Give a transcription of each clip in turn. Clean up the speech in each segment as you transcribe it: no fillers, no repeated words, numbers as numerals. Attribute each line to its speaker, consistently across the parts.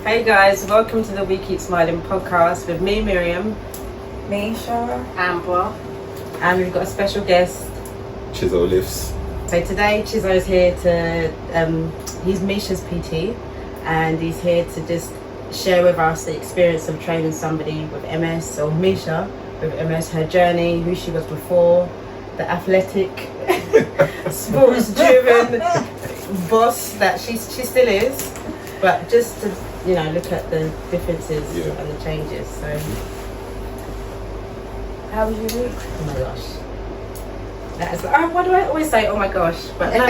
Speaker 1: Hey guys, welcome to the We Keep Smyelin Podcast with me, Miriam,
Speaker 2: Misha,
Speaker 3: Amber,
Speaker 1: and we've got a special guest,
Speaker 4: Chicolifts.
Speaker 1: So today Chiso is here to, he's Misha's PT, and he's here to just share with us the experience of training somebody with MS, or Misha with MS, her journey, who she was before, the athletic, sports-driven boss that she still is, but just to, look at the differences and the changes. So, how was your week? Oh my gosh. Why do I always say, oh my gosh? But no,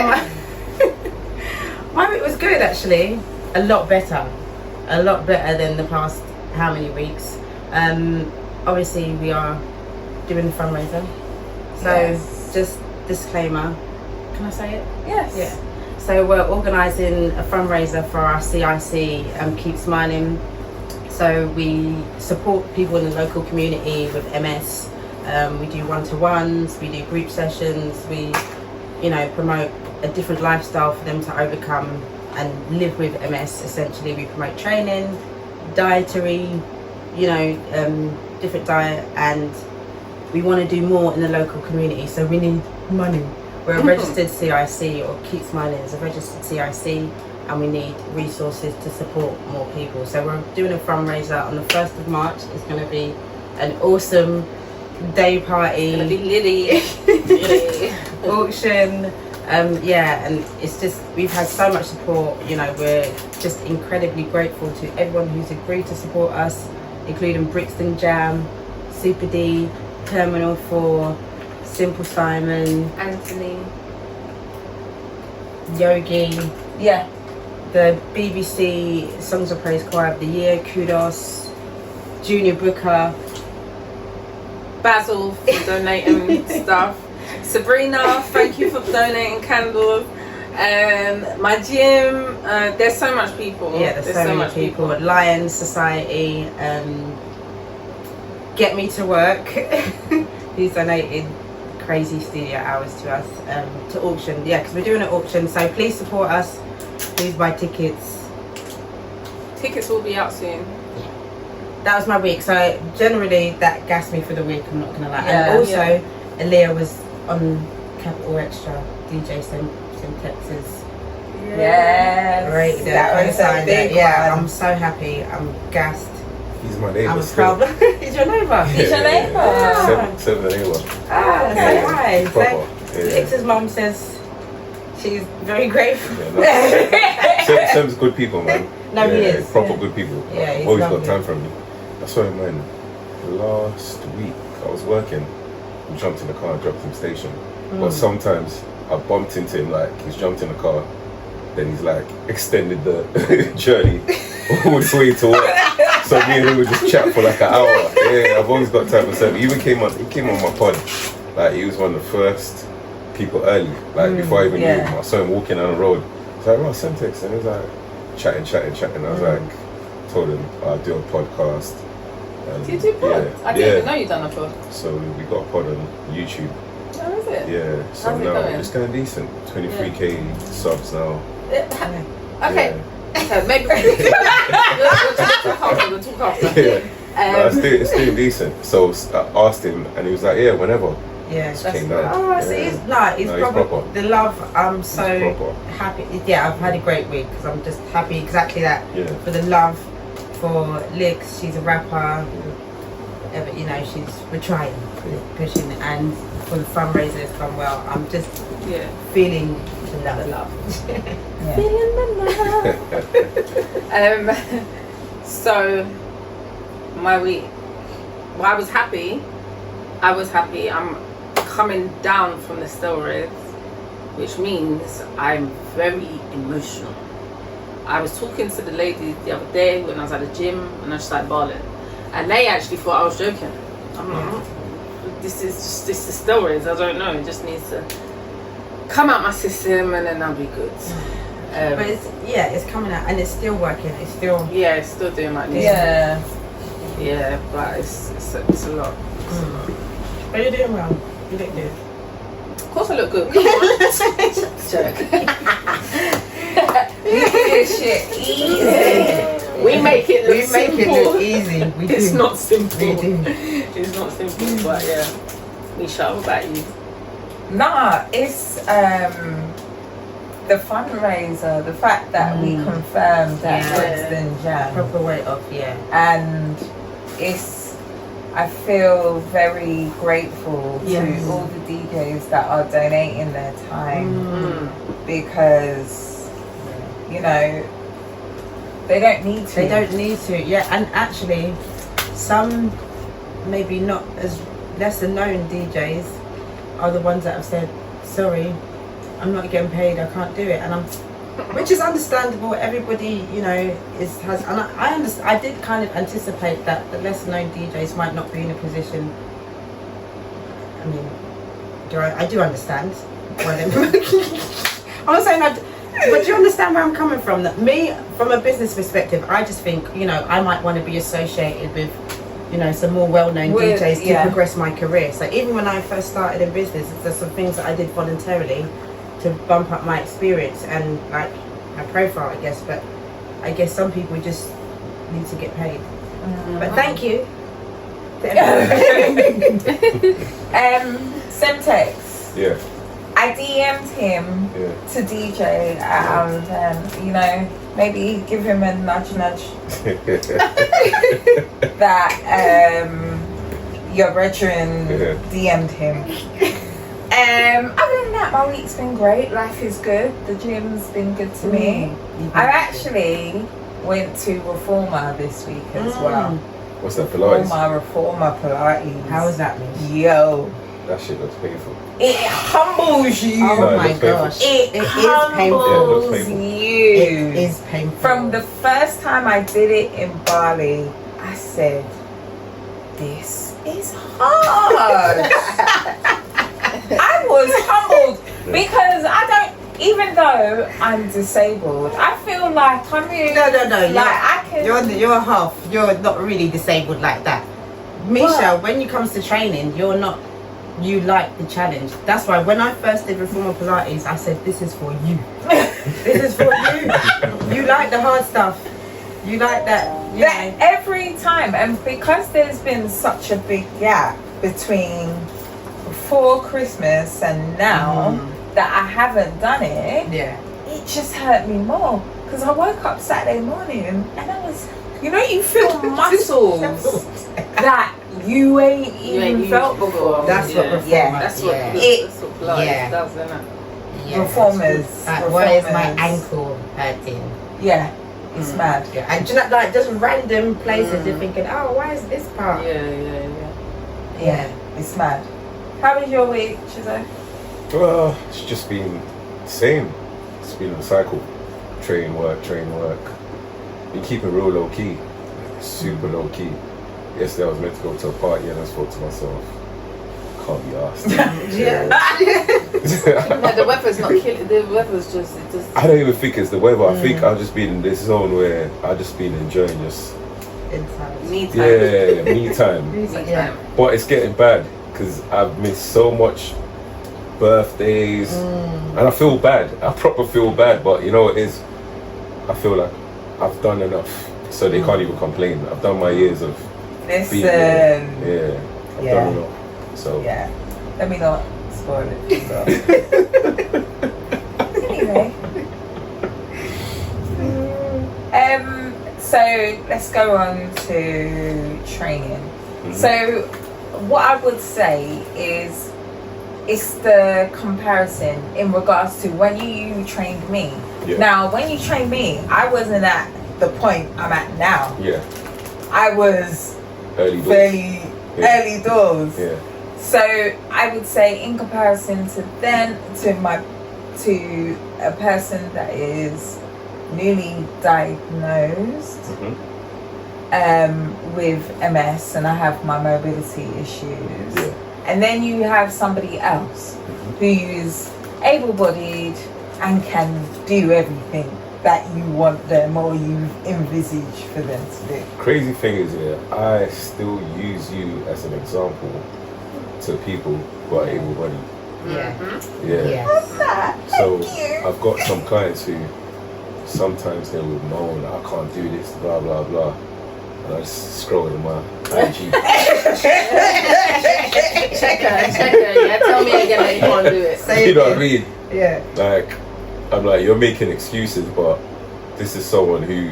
Speaker 1: my week was good actually. A lot better than the past how many weeks. Obviously, we are doing a fundraiser. So, just disclaimer. Can I say it?
Speaker 2: Yes.
Speaker 1: Yeah. So we're organising a fundraiser for our CIC, Keep Smyelin. So we support people in the local community with MS. We do one-to-ones, we do group sessions, we, promote a different lifestyle for them to overcome and live with MS. Essentially, we promote training, dietary, different diet, and we want to do more in the local community. So we need money. We're a registered CIC, or Keep Smyelin is a registered CIC, and we need resources to support more people. So we're doing a fundraiser on the 1st of March. It's going to be an awesome day party.
Speaker 3: It's gonna be Lily.
Speaker 1: Auction. And it's just, we've had so much support. We're just incredibly grateful to everyone who's agreed to support us, including Brixton Jam, Super D, Terminal 4, Simple Simon,
Speaker 3: Anthony,
Speaker 1: Yogi,
Speaker 2: Yeah.
Speaker 1: the BBC Songs of Praise Choir of the Year, Kudos, Junior Booker,
Speaker 3: Basil for donating stuff. Sabrina, thank you for donating candles. My gym, there's so much people.
Speaker 1: Yeah, there's so many people. Lions Society, Get Me to Work, who's donated crazy studio hours to us, to auction. Yeah, because we're doing an auction, so please support us. Please buy tickets.
Speaker 3: Tickets will be out soon.
Speaker 1: That was my week. So generally that gassed me for the week, I'm not gonna lie.
Speaker 2: Yeah.
Speaker 1: And also Aaliyah was on Capital Extra, DJ Simplex's.
Speaker 2: Yes.
Speaker 1: Great.
Speaker 2: That was a big one.
Speaker 1: I'm so happy. I'm gassed.
Speaker 4: He's my neighbour.
Speaker 1: I'm proud. He's your neighbour.
Speaker 2: He's your neighbour.
Speaker 1: Yeah.
Speaker 4: Seven neighbour.
Speaker 1: Ah,
Speaker 2: Okay.
Speaker 1: say hi.
Speaker 4: Proper.
Speaker 1: Lix's mum says she's very grateful.
Speaker 4: Sem's good people, man.
Speaker 1: No, he is.
Speaker 4: Proper
Speaker 1: Yeah.
Speaker 4: good people.
Speaker 1: Yeah, he's
Speaker 4: Always
Speaker 1: lovely.
Speaker 4: got time for me. I saw him, man. Last week I was working. We jumped in the car and dropped him station. But sometimes I bumped into him, like he's jumped in the car, then he's like extended the journey all the way to work. So me and him would just chat for like an hour. Yeah, I've always got time for Sem. He even came on my pod. Like he was one of the first people early. Like before I even knew him, I saw him walking down the road. I was like, oh, Semtex, and he was like chatting. I was like, told him I'll do a podcast.
Speaker 3: Did you do a pod? I didn't even know you'd done a pod.
Speaker 4: So we got a pod on YouTube.
Speaker 3: Oh, is it?
Speaker 4: Yeah. So
Speaker 3: How's it
Speaker 4: now
Speaker 3: going?
Speaker 4: it's kind of decent. 23k subs now.
Speaker 3: Okay. So maybe we'll talk after.
Speaker 4: Yeah. No, it's doing decent. So I asked him, and he was like, "Yeah, whenever."
Speaker 1: Yeah.
Speaker 4: Just came down.
Speaker 1: Oh, so he's proper. The love, I'm so happy. Yeah, I've had a great week because I'm just happy exactly that.
Speaker 4: Yeah.
Speaker 1: For the love for Lix, she's a rapper. We're trying, pushing, and for the fundraiser it's gone well. I'm just feeling the love.
Speaker 3: Feeling the love. So my week. Well, I was happy. I'm coming down from the steroids, which means I'm very emotional. I was talking to the lady the other day when I was at the gym, and I started bawling, and they actually thought I was joking. I'm like, this is steroids. I don't know. It just needs to come out my system, and then I'll be good.
Speaker 1: But it's coming out, and it's still working. It's still
Speaker 3: it's still doing my knees. Yeah, but it's a lot.
Speaker 1: But you're doing well. You look good.
Speaker 3: Of course I look good. Come on. Joke.
Speaker 2: This shit easy.
Speaker 3: We make it look simple.
Speaker 1: It look easy.
Speaker 3: It's not simple.
Speaker 1: We do.
Speaker 3: It's not simple, but yeah. Misha, what about you?
Speaker 2: Nah, it's the fundraiser, the fact that we confirmed that Brixton Jam.
Speaker 1: Proper weight off,
Speaker 2: And I feel very grateful to all the DJs that are donating their time because, you know, they don't need to.
Speaker 1: They don't need to, and actually, some maybe not as lesser known DJs are the ones that have said, sorry, I'm not getting paid, I can't do it, which is understandable. Everybody, you know, and I did kind of anticipate that the lesser known DJs might not be in a position. I mean, I do understand why they're I'm not saying that, but do you understand where I'm coming from? That me, from a business perspective, I just think, you know, I might want to be associated with, you know, some more well-known DJs to progress my career. So even when I first started in business, there's some things that I did voluntarily to bump up my experience and like my profile, I guess. But I guess some people just need to get paid. But thank you to
Speaker 2: Semtex.
Speaker 4: Yeah.
Speaker 2: I DM'd him to DJ at our event, you know, maybe give him a nudge that your veteran DM'd him. Other than that, my week's been great. Life is good. The gym's been good to me. I actually went to Reformer this week as well.
Speaker 4: What's that, Pilates?
Speaker 2: Reformer Pilates.
Speaker 1: How was that, Miss?
Speaker 2: Yo.
Speaker 4: That shit looks painful.
Speaker 2: It humbles you.
Speaker 1: Oh my gosh.
Speaker 2: It
Speaker 1: humbles
Speaker 2: you.
Speaker 1: It is painful.
Speaker 2: From the first time I did it in Bali, I said, this is hard. I was humbled because even though I'm disabled, I feel like I'm really...
Speaker 1: No.
Speaker 2: Like
Speaker 1: You're half. You're not really disabled like that. Misha, when it comes to training, you're not... You like the challenge. That's why when I first did Reformer Pilates, I said, this is for you. This is for you. You like the hard stuff. You like that.
Speaker 2: Every time. And because there's been such a big gap between before Christmas and now that I haven't done it, it just hurt me more. Because I woke up Saturday morning and I was, you know, you feel muscles that you ain't even felt before.
Speaker 1: That's what Reformer.
Speaker 3: That's what Pilates does, isn't it?
Speaker 2: Reformers.
Speaker 1: Why is my ankle hurting?
Speaker 2: Yeah. It's mad.
Speaker 1: And just random places you're thinking, oh, why is this part?
Speaker 2: Yeah. It's mad. How was your week, Chiso?
Speaker 4: Well, it's just been the same. It's been a cycle. Train, work. Been keeping real low key. Super low key. Yesterday I was meant to go to a party and I thought to myself, can't be asked.
Speaker 3: No, the weather's not killing. The weather's just.
Speaker 4: I don't even think it's the weather. I think I've just been in this zone where I've just been enjoying just
Speaker 3: me time.
Speaker 4: Yeah, me time.
Speaker 1: Yeah.
Speaker 4: But it's getting bad because I've missed so much birthdays and I feel bad. I proper feel bad, but you know what it is? I feel like I've done enough, so they can't even complain. I've done my years of being there. I've done enough. So
Speaker 2: let me not spoil it. Anyway, so let's go on to training. So what I would say is it's the comparison in regards to when you trained me. Now, when you trained me, I wasn't at the point I'm at now. I was early doors. So I would say in comparison to then to a person that is newly diagnosed with MS and I have my mobility issues, and then you have somebody else who's able-bodied and can do everything that you want them or you envisage for them to do.
Speaker 4: Crazy thing is, I still use you as an example to people who are able-bodied.
Speaker 2: What's that?
Speaker 4: So I've got some clients who sometimes they would moan, I can't do this, blah, blah, blah. And I just scroll in my IG.
Speaker 3: Check her. Yeah, tell me again that you can't do it.
Speaker 4: You know what I mean?
Speaker 2: Yeah.
Speaker 4: Like, I'm like, you're making excuses, but this is someone who,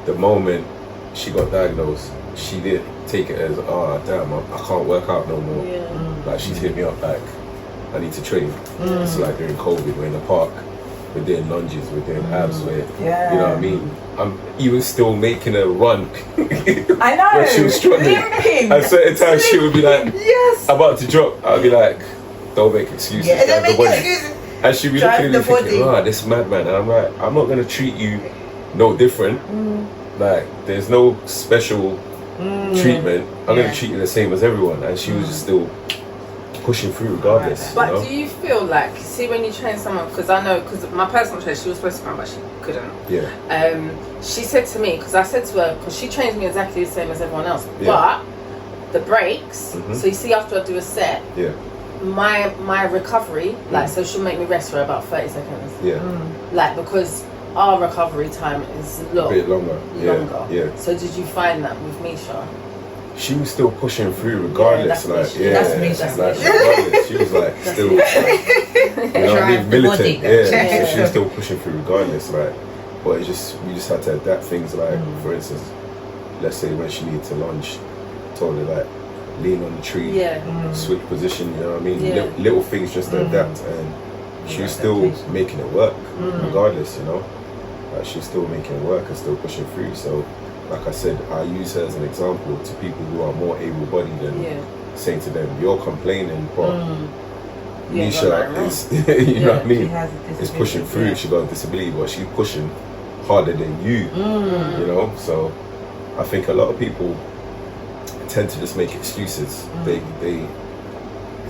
Speaker 4: the moment she got diagnosed, she didn't take it as, oh damn, I can't work out no more.
Speaker 3: Yeah.
Speaker 4: Like, she's hit me up like, I need to train. It's like during COVID, we're in the park, we're doing lunges, we're doing abs, you know what I mean? I'm even still making her run.
Speaker 2: I know.
Speaker 4: When she was struggling.
Speaker 2: Limping.
Speaker 4: At certain times she would be like,
Speaker 2: yes.
Speaker 4: about to drop. I'd be like, don't make excuses.
Speaker 2: Yeah, don't make
Speaker 4: the body.
Speaker 2: excuses.
Speaker 4: And she'd be
Speaker 2: Drive
Speaker 4: looking at
Speaker 2: the
Speaker 4: me thinking,
Speaker 2: body.
Speaker 4: this madman. And I'm like, I'm not going to treat you no different. Like, there's no special treatment. I'm going to treat you the same as everyone. And she was just still pushing through regardless.
Speaker 3: But
Speaker 4: you know?
Speaker 3: do you feel like, see when you train someone, because I know, because my personal trainer, she was supposed to come but she couldn't.
Speaker 4: Yeah.
Speaker 3: She said to me, because I said to her, because she trains me exactly the same as everyone else,
Speaker 4: Yeah.
Speaker 3: but the breaks, so you see after I do a set,
Speaker 4: Yeah.
Speaker 3: my recovery, like, so she'll make me rest for about 30 seconds.
Speaker 4: Yeah.
Speaker 3: Like, because our recovery time is
Speaker 4: A bit longer. Yeah.
Speaker 3: So did you find that with Misha?
Speaker 4: She was still pushing through regardless.
Speaker 3: that's
Speaker 4: Misha.
Speaker 3: me.
Speaker 4: Regardless. She was like, still, you know what I mean? Militant.
Speaker 1: Yeah.
Speaker 4: So she was still pushing through regardless. Like, but we just had to adapt things. Like, for instance, let's say when she needed to lunge, told her like, lean on the tree, switch position, you know what I mean?
Speaker 3: Yeah.
Speaker 4: Little things just to adapt, and she was still making it work regardless, you know? Like, she's still making it work and still pushing through. So, like I said, I use her as an example to people who are more able-bodied and saying to them, you're complaining, but Misha is, you know what I mean? Is pushing through.
Speaker 1: Yeah.
Speaker 4: She got a disability, but she's pushing harder than you, you know? So I think a lot of people tend to just make excuses. They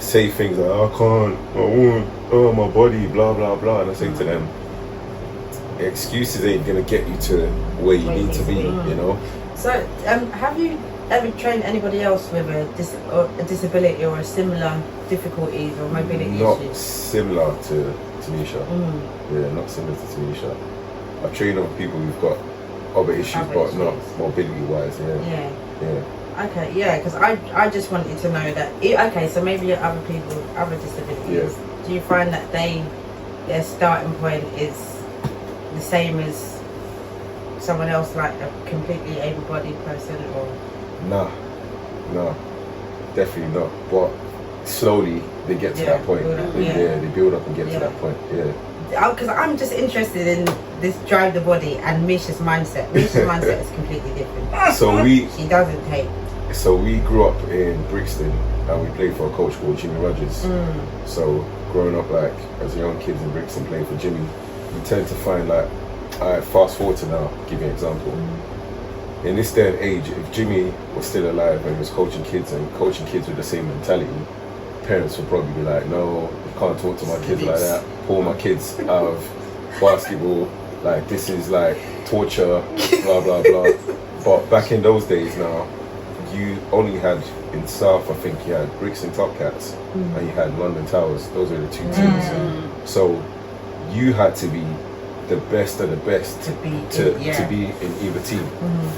Speaker 4: say things like, I can't, I won't, oh my body, blah, blah, blah. And I say to them, excuses ain't gonna get you to where you need to be, you know?
Speaker 1: So, have you ever trained anybody else with a disability or a similar difficulties or mobility
Speaker 4: Not
Speaker 1: issues?
Speaker 4: similar to Misha. Yeah, not similar to Misha. I've trained other people who've got other issues, but not mobility-wise,
Speaker 1: Yeah.
Speaker 4: Yeah.
Speaker 1: Okay, yeah, because I just wanted to know that. Okay, so maybe other people, other disabilities. Do you find that their starting point is the same as someone else, like a completely able-bodied person, or?
Speaker 4: Nah, definitely not. But slowly they get to that point. They build up and get to that point. Yeah.
Speaker 1: Because I'm just interested in this drive the body and Misha's mindset. Misha's mindset is completely different. She doesn't take.
Speaker 4: So we grew up in Brixton and we played for a coach called Jimmy Rogers. So growing up like as young kids in Brixton playing for Jimmy, you tend to find like, fast forward to now, give you an example. In this day and age, if Jimmy was still alive and he was coaching kids with the same mentality, parents would probably be like, no, you can't talk to my kids like that, pull my kids out of basketball, like this is like torture, blah blah blah. But back in those days now, you only had in South, I think you had Brixton Top Cats and you had London Towers. Those were the two teams. So you had to be the best of the best to be in either team.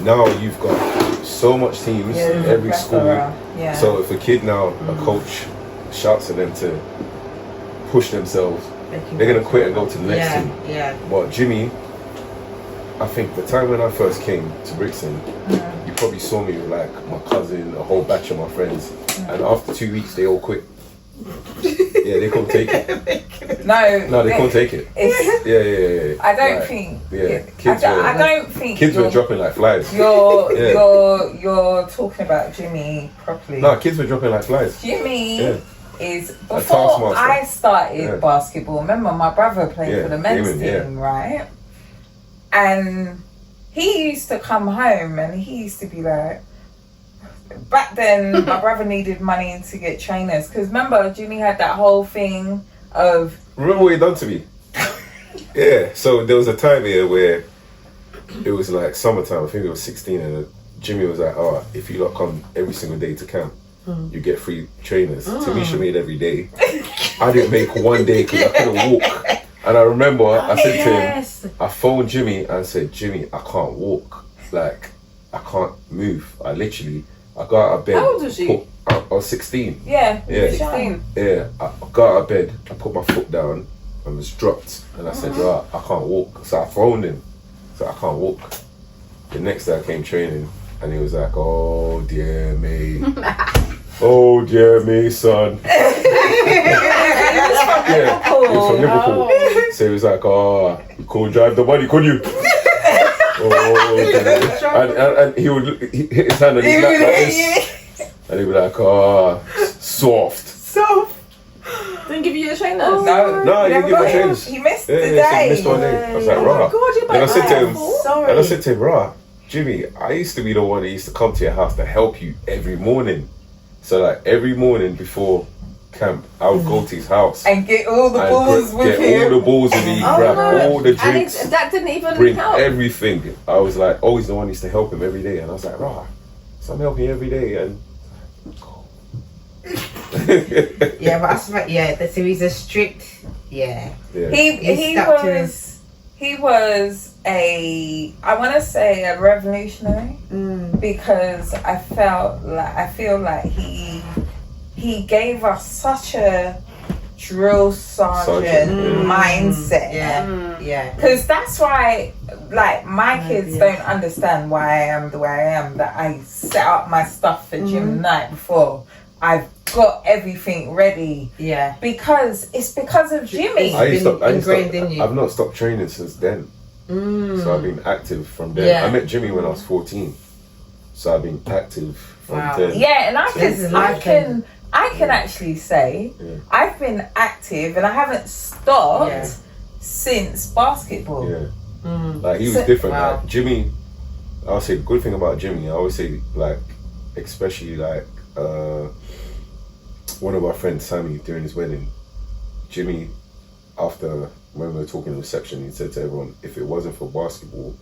Speaker 4: Now you've got so much teams in every school. So if a kid now, a coach shouts at them to push themselves, they're gonna quit and go to the next team. But Jimmy, I think the time when I first came to Brixton, you probably saw me with like my cousin, a whole batch of my friends, and after 2 weeks they all quit. They couldn't take it. No, they couldn't take it. Yeah.
Speaker 2: I don't think. I don't think
Speaker 4: kids were dropping like flies.
Speaker 2: You're talking about Jimmy properly.
Speaker 4: No, kids were dropping like flies.
Speaker 2: Jimmy is before I started basketball. Remember, my brother played for the men's team, right? And he used to come home and he used to be like, back then my brother needed money to get trainers, because remember Jimmy had that whole thing of,
Speaker 4: remember what he done to me? So there was a time here where it was like summertime, I think it was 16, and Jimmy was like, if you lot come every single day to camp, you get free trainers. Tamisha made every day. I didn't make one day because I couldn't walk. And I remember I said
Speaker 1: Yes.
Speaker 4: to him, I phoned Jimmy and said, Jimmy, I can't walk. Like, I can't move. I got out of bed.
Speaker 3: How old was you?
Speaker 4: I was 16.
Speaker 2: Yeah.
Speaker 4: Yeah.
Speaker 3: 16.
Speaker 4: Yeah, I got out of bed, I put my foot down and was dropped. And I said, right, I can't walk. So I phoned him. So I can't walk. The next day I came training and he was like, oh dear me. Oh dear me, son. Yeah, he was from Liverpool.
Speaker 3: Oh.
Speaker 4: So he was like, oh, you couldn't drive the body, could you? Oh, and he would hit his hand and he's like this. And he'd be like, oh, soft.
Speaker 3: Didn't give you a trainer?
Speaker 4: No, he didn't give my trainers.
Speaker 2: He missed
Speaker 4: Yeah,
Speaker 2: the
Speaker 4: he
Speaker 2: day.
Speaker 4: missed one day. I was like,
Speaker 3: Oh my
Speaker 4: rah.
Speaker 3: God, you're
Speaker 4: And I said to him,
Speaker 1: Sorry.
Speaker 4: and I said to him, rah, Jimmy, I used to be the one that used to come to your house to help you every morning. So like every morning before camp, I would go to his house
Speaker 2: And get all the
Speaker 4: and
Speaker 2: balls with
Speaker 4: get all
Speaker 2: him.
Speaker 4: the balls with me,
Speaker 3: Oh,
Speaker 4: grab
Speaker 3: no.
Speaker 4: all the
Speaker 3: And
Speaker 4: drinks,
Speaker 3: that didn't even
Speaker 4: bring
Speaker 3: help.
Speaker 4: everything. I was like always the one who used to help him every day, and I was like, rah, so I'm helping you every day, and
Speaker 1: Yeah, but I suppose, so he's a strict,
Speaker 4: yeah.
Speaker 2: He
Speaker 1: stuck to his-
Speaker 2: was I want to say a revolutionary because I feel like he gave us such a drill sergeant mindset.
Speaker 1: Yeah.
Speaker 2: Because that's why, like, my kids don't understand why I am the way I am. That I set up my stuff for gym the night before. I've got everything ready.
Speaker 1: Yeah.
Speaker 2: Because it's because of Jimmy.
Speaker 1: Ingrained in you.
Speaker 4: I've not stopped training since then. So I've been active from then.
Speaker 1: Yeah.
Speaker 4: I met Jimmy when I was 14. So I've been active from
Speaker 1: Wow.
Speaker 4: then.
Speaker 2: Yeah, and
Speaker 1: This is
Speaker 2: I can actually say I've been active and I haven't stopped since basketball.
Speaker 4: Yeah. Like he was different.
Speaker 1: Wow.
Speaker 4: Like Jimmy, I'll say the good thing about Jimmy, I always say like, especially like one of our friends, Sammy, during his wedding, Jimmy, after when we were talking in reception, he said to everyone, if it wasn't for basketball,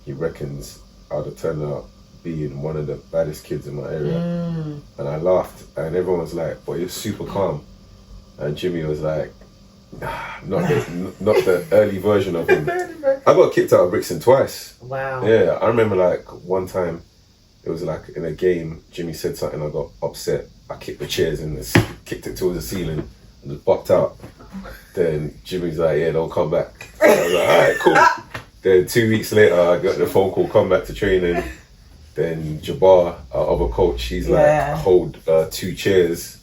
Speaker 4: he reckons I'd have turned out being one of the baddest kids in my area. And I laughed, and everyone was like, but you're super calm. And Jimmy was like, not the early version of him. I got kicked out of Brixton twice.
Speaker 1: Wow.
Speaker 4: Yeah, I remember like one time, it was like in a game, Jimmy said something, I got upset. I kicked the chairs and kicked it towards the ceiling and just bucked out. Then Jimmy's like, yeah, don't come back. So I was like, alright, cool. Then 2 weeks later, I got the phone call, come back to training. Then Jabbar, our other coach, he's like, hold 2 chairs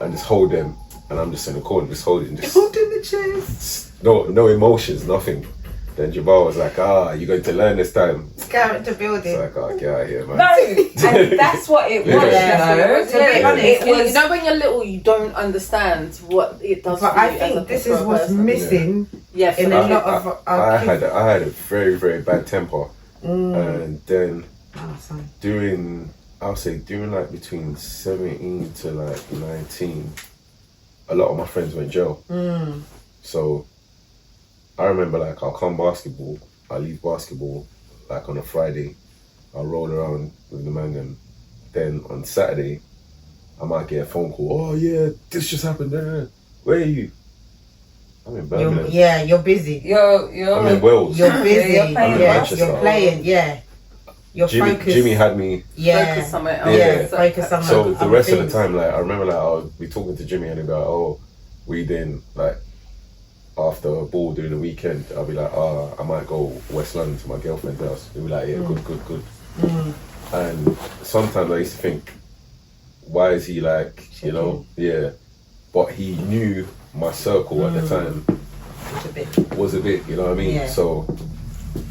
Speaker 4: and just hold them. And I'm just in the corner, just holding
Speaker 1: the chairs.
Speaker 4: no emotions, nothing. Then Jabbar was like, you're going to learn this time.
Speaker 1: Character building.
Speaker 4: It's like, get out of here, man.
Speaker 2: No, and that's what it was,
Speaker 1: To be honest,
Speaker 2: It was,
Speaker 3: You know, when you're little, you don't understand what it does
Speaker 1: But
Speaker 3: for you
Speaker 1: I think
Speaker 3: as a
Speaker 1: this is what's
Speaker 3: person.
Speaker 1: missing
Speaker 3: Yeah,
Speaker 1: in
Speaker 3: for
Speaker 1: a
Speaker 3: me.
Speaker 1: lot of our
Speaker 4: I
Speaker 1: kids.
Speaker 4: had a very, very bad temper. And then
Speaker 1: Oh, sorry.
Speaker 4: during like between 17 to like 19, a lot of my friends went jail. So I remember like I'll come basketball, I leave basketball like on a Friday, I'll roll around with the man, and then on Saturday I might get a phone call, oh yeah, this just happened there. Where are you? I'm in Birmingham.
Speaker 1: You're busy.
Speaker 2: you're
Speaker 4: I'm in Wales.
Speaker 1: You're busy.
Speaker 2: You're playing
Speaker 4: Manchester.
Speaker 1: You're playing. You're focused.
Speaker 4: Jimmy had me.
Speaker 3: Focus somewhere else.
Speaker 4: Yeah.
Speaker 1: Focus on
Speaker 4: So the
Speaker 1: other
Speaker 4: rest of the
Speaker 1: things.
Speaker 4: time, like I remember, like I'll be talking to Jimmy and he'll be like, "Oh, we then like after a ball during the weekend, I'll be like, I might go West London to my girlfriend's house." He'll be like, "Yeah, good." And sometimes I used to think, why is he like, you know, but he knew my circle at the time was a bit, you know what I mean?
Speaker 1: Yeah.
Speaker 4: So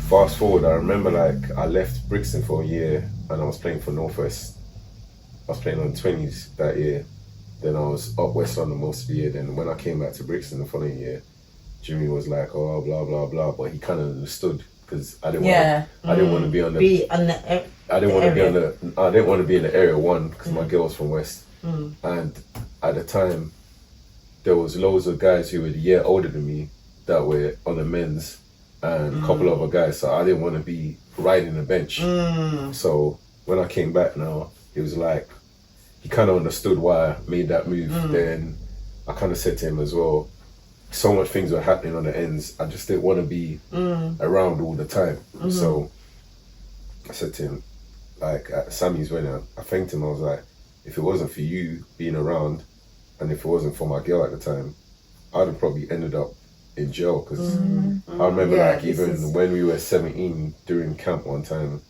Speaker 4: fast forward, I remember like I left Brixton for a year and I was playing for Northwest. I was playing on 20s that year. Then I was up West London most of the year. Then when I came back to Brixton the following year, Jimmy was like, oh, blah, blah, blah. But he kind of understood because I didn't want to be on the... I didn't want to be in the area one because my girl was from West. And at the time, there was loads of guys who were a year older than me that were on the men's and a couple of other guys. So I didn't want to be riding the bench. So when I came back now, it was like, he kind of understood why I made that move. Then I kind of said to him as well, so much things were happening on the ends. I just didn't want to be around all the time. So I said to him, like at Sammy's wedding, I thanked him. I was like, if it wasn't for you being around, and if it wasn't for my girl at the time, I'd have probably ended up in jail. Because I remember like even when we were 17 during camp one time,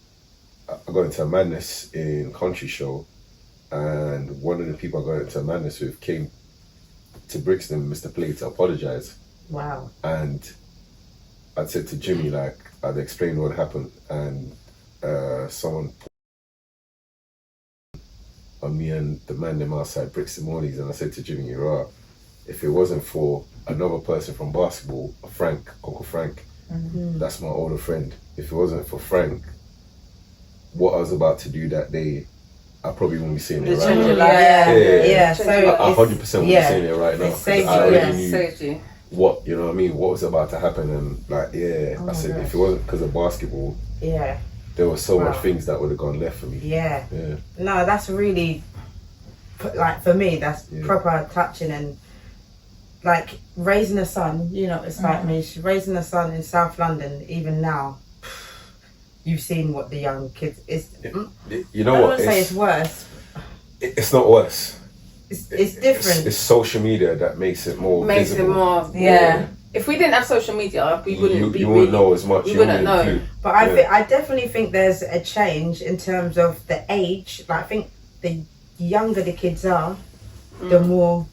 Speaker 4: I got into a madness in country show, and one of the people I got into a madness with came to Brixton, Mr. Play, to apologise.
Speaker 1: Wow.
Speaker 4: And I'd said to Jimmy, like, I'd explained what happened, and someone on me and the man them outside Brixton Mornings, and I said to Jimmy, you're right. If it wasn't for another person from basketball, Frank, Uncle Frank, that's my older friend. If it wasn't for Frank, what I was about to do that day, I probably wouldn't be saying it right now.
Speaker 1: Yeah. So
Speaker 4: I 100% wouldn't be saying it right now.
Speaker 1: It saved
Speaker 4: I already
Speaker 3: you.
Speaker 4: knew
Speaker 3: Saved you.
Speaker 4: what, you know what I mean, what was about to happen, and like, I said, if it wasn't because of basketball, there was so much things that would have gone left for me.
Speaker 1: Yeah. No, that's really, like, for me, that's proper touching. And like raising a son, you know, it's like me, raising a son in South London, even now, you've seen what the young kids is.
Speaker 4: You know
Speaker 1: I
Speaker 4: what?
Speaker 1: don't say it's worse.
Speaker 4: It's not worse.
Speaker 1: It's different.
Speaker 4: It's social media that makes it more visible.
Speaker 3: If we didn't have social media, we wouldn't
Speaker 4: you wouldn't know as much.
Speaker 3: We wouldn't know.
Speaker 4: Clue.
Speaker 1: But I definitely think there's a change in terms of the age. Like, I think the younger the kids are, the more.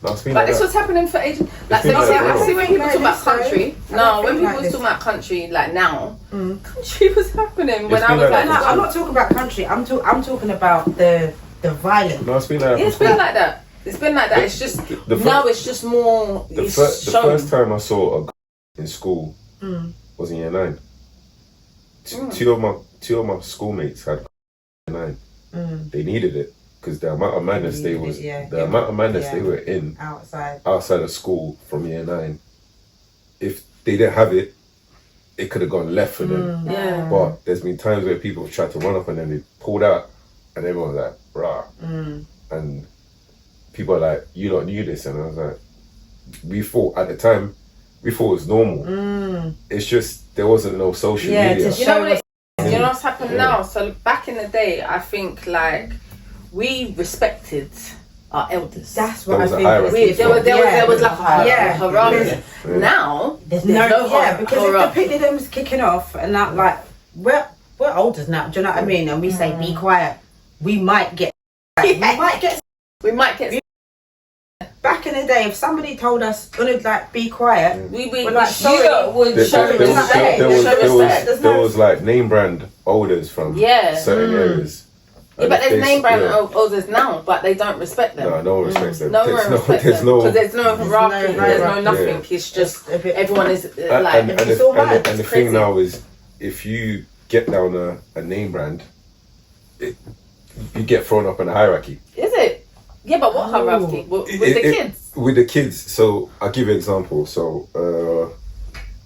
Speaker 4: No, it's been
Speaker 3: But
Speaker 4: like
Speaker 3: this
Speaker 4: that.
Speaker 3: was happening for ages. Like, so I see when people talk about country. No, when people was talking about country, like now, country was happening when I was like.
Speaker 1: No, I'm not talking about country. I'm talking about the violence.
Speaker 4: No, it's been like that.
Speaker 3: It's been like that. It's been like that. It's just now. It's just more.
Speaker 4: The first time I saw a girl in school was in year 9. Two of my schoolmates had year 9. They needed it because the amount of madness they were in outside of school from year 9. If they didn't have it, it could have gone left for them. But there's been times where people have tried to run up and then they pulled out, and everyone was like, rah. And people are like, you don't knew this, and I was like, we thought at the time, it was normal. It's just there wasn't no social media.
Speaker 3: You know what it is? You know what's happened now? So back in the day, I think like we respected our elders.
Speaker 1: That's what I think.
Speaker 3: There was like a hierarchy. Now
Speaker 1: there's no because if the Pitney kicking off, and that, like, we're olders now. Do you know what I mean? And we say be quiet. We might get. We might get. Back in the day, if somebody told us, like, be quiet, we're like, sorry.
Speaker 4: There was like name brand olders from certain areas.
Speaker 3: But there's name brand olders now, but they don't respect them.
Speaker 4: No one respects them.
Speaker 3: No one respects them because there's no hierarchy, there's no nothing. It's just everyone is like.
Speaker 4: And the thing now is, if you get down a name brand, you get thrown up in a hierarchy.
Speaker 3: Is it? Yeah, but what hierarchy? With the kids?
Speaker 4: With the kids. So, I'll give you an example. So,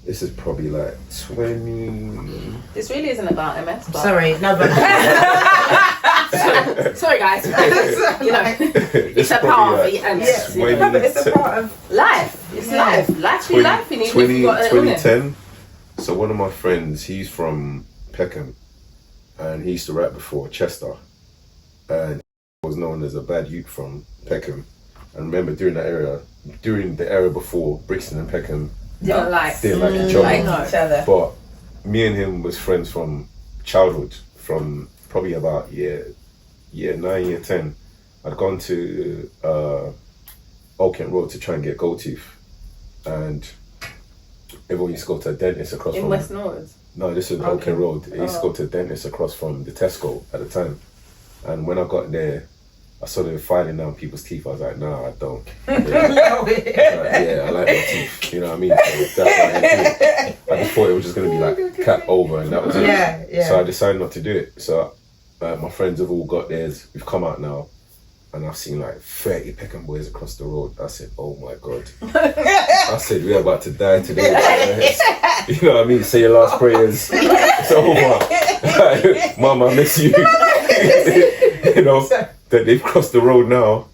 Speaker 4: this is probably like 20...
Speaker 3: This really isn't about MS, but...
Speaker 1: Sorry, no, but...
Speaker 3: Sorry, guys. You know, it's a part of it. And
Speaker 1: it's a part of
Speaker 3: life. It's life. Life be life.
Speaker 4: 2010. So, one of my friends, he's from Peckham. And he used to rap before Chester. And was known as a bad youth from Peckham. And remember during the era before, Brixton and Peckham didn't like each other. But me and him was friends from childhood, from probably about year 9, year 10. I'd gone to Old Kent Road to try and get gold teeth, and everyone used to go to a dentist across from
Speaker 3: West Norwood.
Speaker 4: No, this was Old Kent Road. I used to go to a dentist across from the Tesco at the time. And when I got there, I saw them filing down people's teeth. I was like, nah, I don't. I like my teeth. You know what I mean? So that's what I just thought it was just going to be like cap over and that was it. So I decided not to do it. So my friends have all got theirs. We've come out now. And I've seen like 30 Peckham boys across the road. I said, oh my God. I said, we're about to die today. You know what I mean? Say your last prayers. It's over. Mom, I miss you. You know, that they've crossed the road now.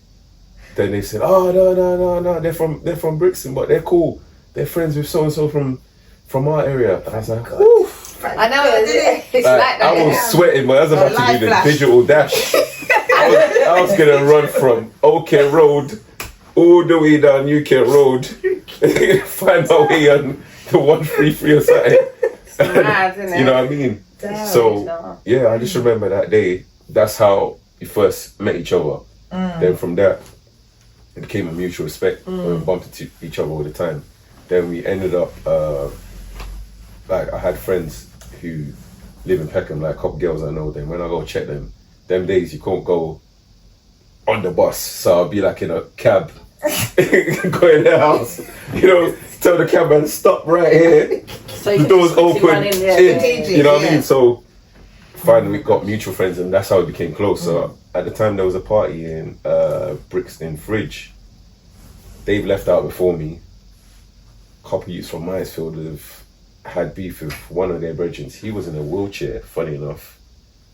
Speaker 4: then they said, oh no, they're from Brixton, but they're cool. They're friends with so and so from our area. And I was like, oof.
Speaker 2: I know, it's like that.
Speaker 4: I was sweating, but I was about to do the digital dash. I was gonna run from Oak Kent Road all the way down New Kent Road, find my way on the 133 or something.
Speaker 3: Mad, isn't it?
Speaker 4: You know what I mean?
Speaker 1: Damn.
Speaker 4: So yeah, I just remember that day. That's how we first met each other. Then from that, it became a mutual respect. We bumped into each other all the time. Then we ended up like I had friends who live in Peckham, like a couple girls I know. Then when I go check them days you can't go on the bus, so I'll be like in a cab go in their house, tell the cab man stop right here,
Speaker 1: So
Speaker 4: the door's open,
Speaker 1: in.
Speaker 4: you know what I mean? So finally we got mutual friends, and that's how we became close. So at the time there was a party in Brixton Fridge. They've left out before me. A couple youths from Mansfield have had beef with one of their brethren. He was in a wheelchair, funny enough,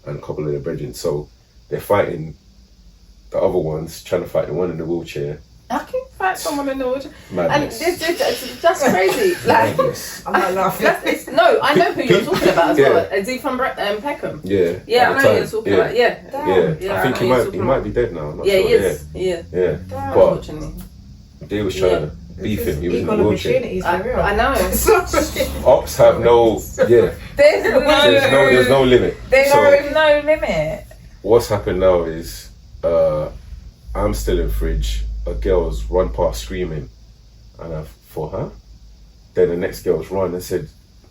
Speaker 4: and a couple of their brethren. So they're fighting the other ones, trying to fight the one in the wheelchair.
Speaker 3: I can fight someone in the wheelchair.
Speaker 4: Madness.
Speaker 3: And that's crazy. Like,
Speaker 4: Madness.
Speaker 1: I'm not laughing.
Speaker 3: no, I know who you're talking about as
Speaker 4: Yeah.
Speaker 3: well. Is he from Peckham?
Speaker 4: Yeah.
Speaker 3: Yeah,
Speaker 4: at
Speaker 3: I
Speaker 4: the
Speaker 3: know who
Speaker 4: time.
Speaker 3: you're talking
Speaker 4: Yeah.
Speaker 3: about. Yeah.
Speaker 4: Yeah.
Speaker 3: Yeah,
Speaker 4: I think
Speaker 3: I
Speaker 4: he
Speaker 3: know you're talking
Speaker 4: might be dead now. I'm not
Speaker 3: Yeah,
Speaker 4: sure.
Speaker 3: he is. Yeah.
Speaker 4: Yeah. But
Speaker 3: Unfortunately.
Speaker 4: they was trying to beef him. He was in a
Speaker 1: Equal
Speaker 4: wheelchair.
Speaker 1: opportunities for real.
Speaker 3: I know.
Speaker 4: Ops have no. Yeah. There's no limit.
Speaker 2: There's
Speaker 4: So
Speaker 2: no limit.
Speaker 4: what's happened now is I'm still in Fridge. A girl's run past screaming, and I thought, huh? Then the next girl's run and said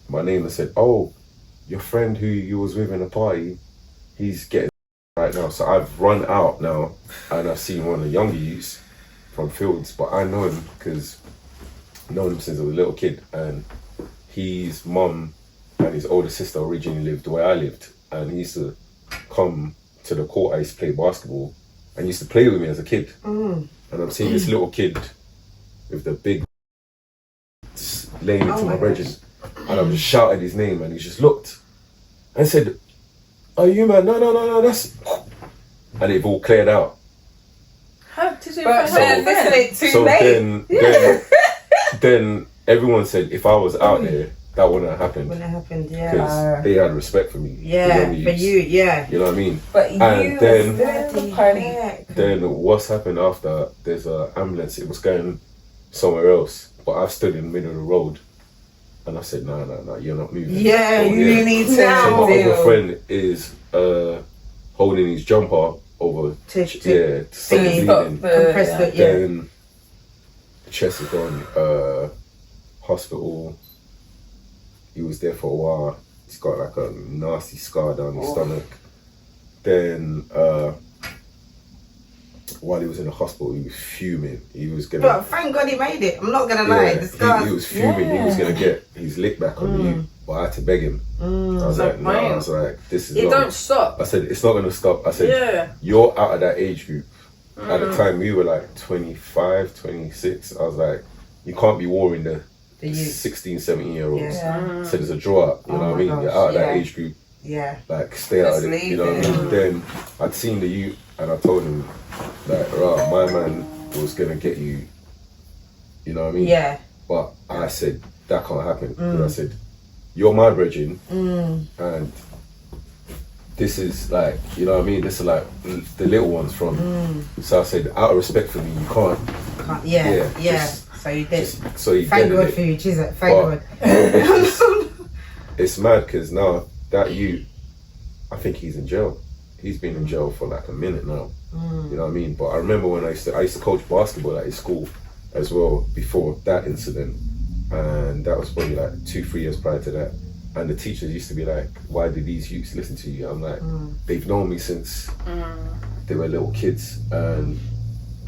Speaker 4: my name and said, oh, your friend who you was with in the party, he's getting right now. So I've run out now, and I've seen one of the younger youths from Fields, but I know him because I've known him since I was a little kid, and his mum and his older sister originally lived where I lived, and he used to come to the court. I used to play basketball and he used to play with me as a kid. And I'm seeing this little kid with the big laying into my brethren, and I've just shouted his name, and he just looked and said, "Are you man? No, that's," and they've all cleared out.
Speaker 3: How did you
Speaker 2: But
Speaker 3: find
Speaker 2: then
Speaker 3: out?
Speaker 2: listen, it's too
Speaker 4: So
Speaker 2: late.
Speaker 4: then everyone said if I was out there, that wouldn't have happened
Speaker 1: When it happened, yeah.
Speaker 4: because they had respect for me.
Speaker 1: Yeah,
Speaker 4: the
Speaker 1: for
Speaker 4: youths.
Speaker 1: you, yeah.
Speaker 4: You know what I mean?
Speaker 2: But you
Speaker 4: And then-
Speaker 2: was the police.
Speaker 4: Then what's happened after? There's an ambulance. It was going somewhere else, but I stood in the middle of the road, and I said, "No, you're not moving."
Speaker 1: Yeah,
Speaker 4: Oh,
Speaker 2: You need to
Speaker 4: So my other
Speaker 2: deal.
Speaker 4: friend is holding his jumper over,
Speaker 1: To
Speaker 4: to stop
Speaker 2: Thingy,
Speaker 4: the
Speaker 2: stop
Speaker 4: bleeding.
Speaker 1: compress
Speaker 2: the,
Speaker 1: the, yeah.
Speaker 4: Then the chest is gone. Hospital. He was there for a while. He's got like a nasty scar down his stomach. Then while he was in the hospital, he was fuming. He was gonna.
Speaker 1: But thank God he made it. I'm not gonna lie. The scars.
Speaker 4: he was fuming. He was gonna get his lick back on you, but I had to beg him. I was like, no. I was like, this is.
Speaker 3: It
Speaker 4: not.
Speaker 3: don't stop.
Speaker 4: I said, it's not gonna stop. I said,
Speaker 3: Yeah.
Speaker 4: you're out of that age group. At the time, we were like 25, 26. I was like, you can't be warring the
Speaker 1: youth.
Speaker 4: 16, 17-year-olds.
Speaker 1: Yeah.
Speaker 4: I said, there's a draw up. You
Speaker 1: Oh
Speaker 4: know what I
Speaker 1: my
Speaker 4: mean?
Speaker 1: gosh,
Speaker 4: You're out of that
Speaker 1: yeah.
Speaker 4: age group.
Speaker 1: Yeah.
Speaker 4: Like, stay out of
Speaker 2: Just
Speaker 4: it. You know what I
Speaker 2: leave
Speaker 4: mean? Then I'd seen the youth, and I told him, like, right, my man was gonna get you. You know what I mean?
Speaker 1: Yeah.
Speaker 4: But I said, that can't happen. Because I said, you're my brethren, and this is like, you know what I mean? This is like the little ones from. So I said, out of respect for me, you can't.
Speaker 1: Yeah.
Speaker 4: just-
Speaker 1: So you did.
Speaker 4: So he
Speaker 1: Thank
Speaker 4: did
Speaker 1: God
Speaker 4: it.
Speaker 1: for you, Chiso. Thank
Speaker 4: But
Speaker 1: God.
Speaker 4: it's, just- it's mad because now that I think he's in jail. He's been in jail for like a minute now. You know what I mean? But I remember when I used to coach basketball at his school as well before that incident, and that was probably like 2-3 years prior to that. And the teachers used to be like, "Why did these youths listen to you?" I'm like, they've known me since they were little kids, and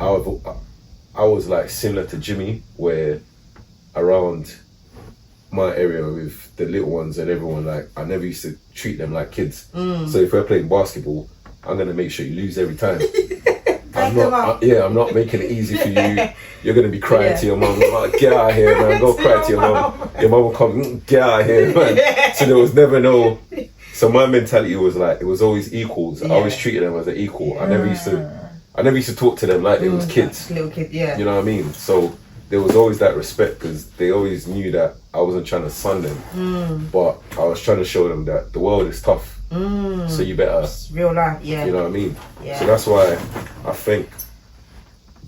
Speaker 4: I was like similar to Jimmy, where around my area with the little ones and everyone, like I never used to treat them like kids. So if we're playing basketball, I'm gonna make sure you lose every time. I'm not making it easy for you. You're gonna be crying to your mum, like, get out of here, man. Go cry to your mum. Your mum will come, get out of here, man. So there was never no. So my mentality was like, it was always equals. I always treated them as an equal. I never used to I never used to talk to them like they was kids.
Speaker 1: Little kid, yeah.
Speaker 4: You know what I mean? So there was always that respect because they always knew that I wasn't trying to sun them, but I was trying to show them that the world is tough. So you better,
Speaker 1: It's real life, yeah.
Speaker 4: you know what I mean?
Speaker 1: Yeah.
Speaker 4: So that's why I thank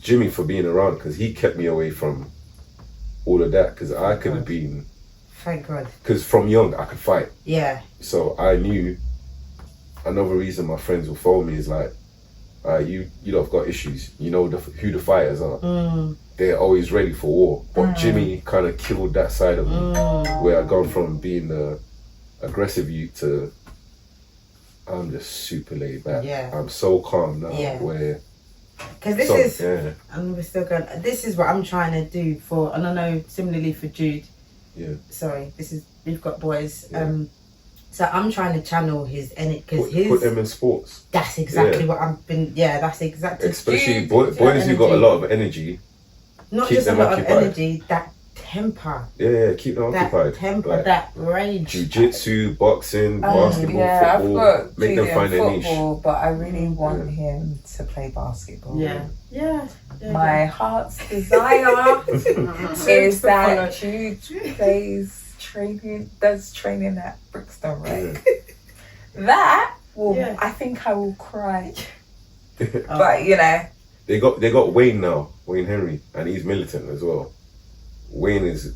Speaker 4: Jimmy for being around because he kept me away from all of that because I could have been,
Speaker 1: Thank God.
Speaker 4: because from young I could fight.
Speaker 1: Yeah.
Speaker 4: So I knew another reason my friends will follow me is like, you lot have got issues. You know who the fighters are. They're always ready for war. But Jimmy kind of killed that side of me, where I'd gone from being the aggressive youth to I'm just super laid back.
Speaker 1: Yeah.
Speaker 4: I'm so calm now.
Speaker 1: Yeah.
Speaker 4: Where
Speaker 1: Because this
Speaker 4: so,
Speaker 1: is,
Speaker 4: yeah,
Speaker 1: and we're still going, this is what I'm trying to do for, and I know similarly for Jude.
Speaker 4: yeah.
Speaker 1: Sorry, this is, we've got boys.
Speaker 4: Yeah.
Speaker 1: So I'm trying to channel his energy, because
Speaker 4: Put them in sports.
Speaker 1: that's exactly
Speaker 4: Yeah.
Speaker 1: what I've been, that's exactly.
Speaker 4: Especially
Speaker 1: Jude,
Speaker 4: boys who got a lot of energy.
Speaker 1: Not
Speaker 4: keep
Speaker 1: just a
Speaker 4: them
Speaker 1: lot
Speaker 4: occupied.
Speaker 1: of energy, that temper.
Speaker 4: Yeah, keep them
Speaker 1: That
Speaker 4: occupied.
Speaker 1: temper,
Speaker 4: Like,
Speaker 1: that rage.
Speaker 4: jiu-jitsu, boxing, basketball,
Speaker 2: I've
Speaker 4: football.
Speaker 2: got
Speaker 4: Make them
Speaker 2: Julian
Speaker 4: find their niche.
Speaker 2: football, but I really want him to play basketball.
Speaker 1: Yeah.
Speaker 2: My heart's desire is that Jude does training at Brixton, right? That will,
Speaker 1: Yeah.
Speaker 2: I think I will cry.
Speaker 1: Oh.
Speaker 2: But you know,
Speaker 4: They got Wayne now, Wayne Henry, and he's militant as well. Wayne is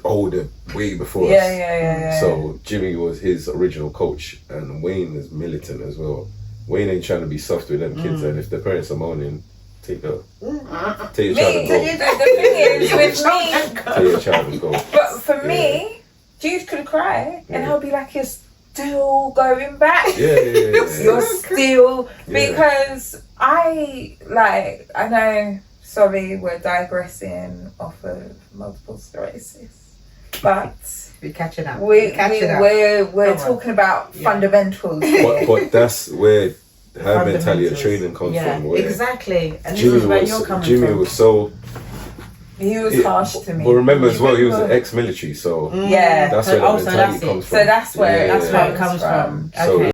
Speaker 4: older, way before us.
Speaker 2: yeah.
Speaker 4: So Jimmy was his original coach, and Wayne is militant as well. Wayne ain't trying to be soft with them kids, and if the parents are moaning, take your child
Speaker 2: Me,
Speaker 4: and go.
Speaker 2: the thing is with me,
Speaker 4: Take your child and go.
Speaker 2: but for me, Jude could cry, and I'll be like, "You're still going back.
Speaker 4: Yeah.
Speaker 2: You're still,"
Speaker 4: Yeah.
Speaker 2: because I know. Sorry, we're digressing off of multiple sclerosis, but
Speaker 1: We're catching up.
Speaker 2: we're
Speaker 1: Come on.
Speaker 2: talking about
Speaker 1: Yeah.
Speaker 2: fundamentals.
Speaker 4: But that's where her mentality of
Speaker 1: Fundamentals.
Speaker 4: training comes from. Where
Speaker 1: Exactly. And this is where you're coming
Speaker 4: Jimmy
Speaker 1: from.
Speaker 4: was so.
Speaker 2: He was harsh to me.
Speaker 4: But remember as well, he was an ex-military, so
Speaker 2: Yeah.
Speaker 4: that's where the
Speaker 1: Also,
Speaker 4: mentality
Speaker 1: that's it.
Speaker 4: comes from.
Speaker 2: So that's where
Speaker 4: Yeah.
Speaker 1: That's where it comes from.
Speaker 4: So
Speaker 1: Okay.